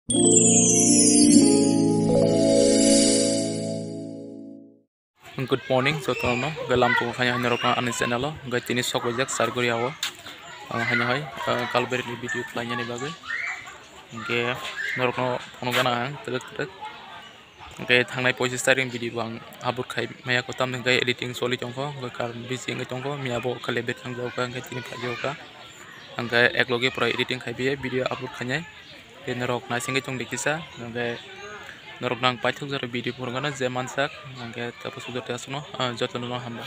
Good morning, so tono galam tu hanya nerokna anis channel lo, gai tini sok bajak sarguri awo, hanya hai kalberi video lainnya nih bagai, gai nerokno ponogana ang terus, gai thangnai poisi starting video bang abur kai maya kotam gai editing soli jongko, gai kar busy gai jongko, mia bo kalebet kang jauka, gai tini pak jauka, gai eklogi pro editing kai biye video abur kanyai, gai nerok nasi gai jong dikisa, gai Norok nang paithuk jare video purgana je mansak nangke tapos sudah tiasuno jotno no hamba.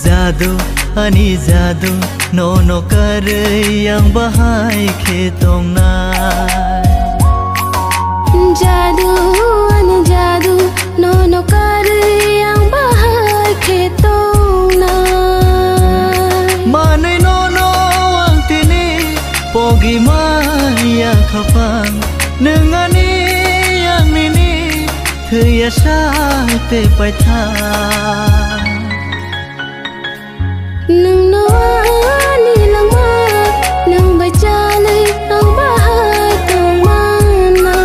Jadu ani jadu nono kare yang bahai khetong nai jadu ani jadu nono kare yang bahai khetong nai manai nono ang tini pogi maya khapang nengani yang nini thaya te pai tha nung noani lang ma nung bajale ang bahay tong mana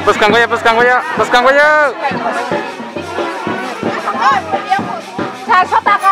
Lepaskan goya. 잘 서다가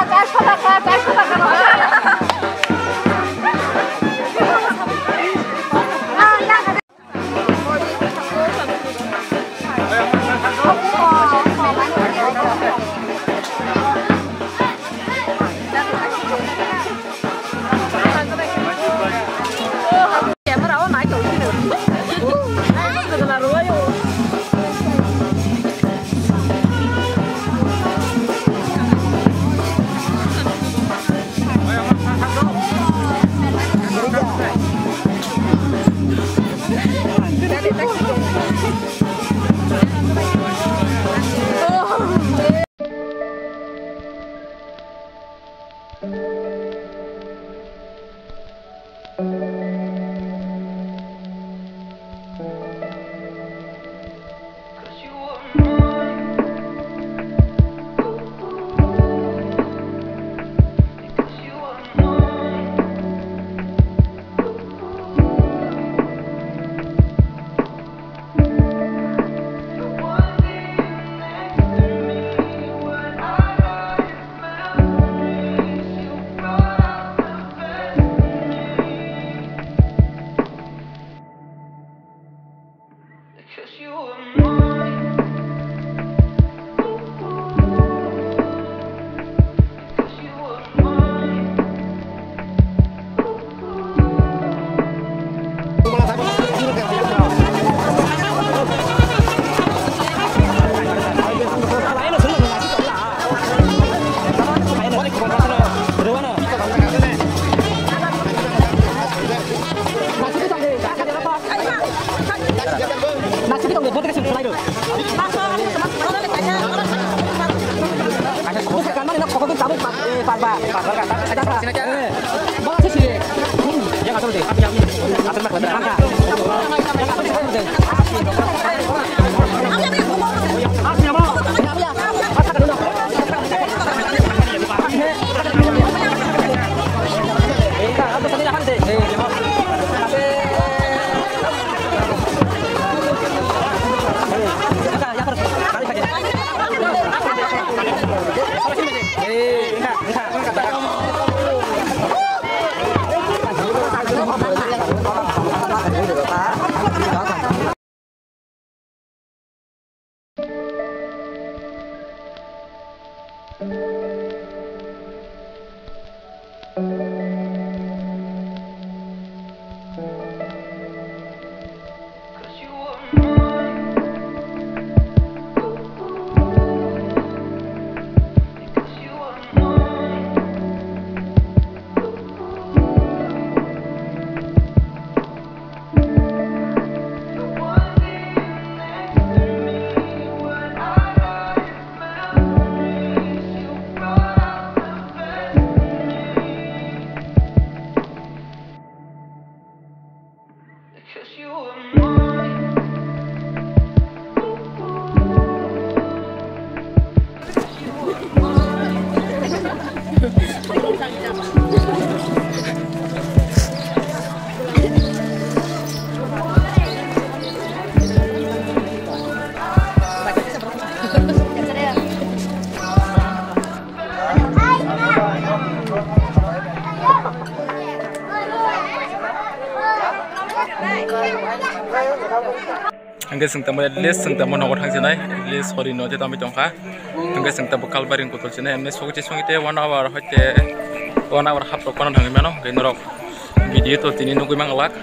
Angge sengtamo list sengtamo nongor hangsinai list hori no jeta mi tongka angge sengtamo kalbaring kutol sinai amne soguchi songite 1 hour hoite 1 hour hap kono dhangi mano genrok video to tini nugui manglak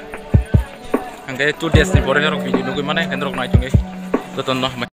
angge 2 days ni pore rok video nugui mane genrok nai tungi to tonno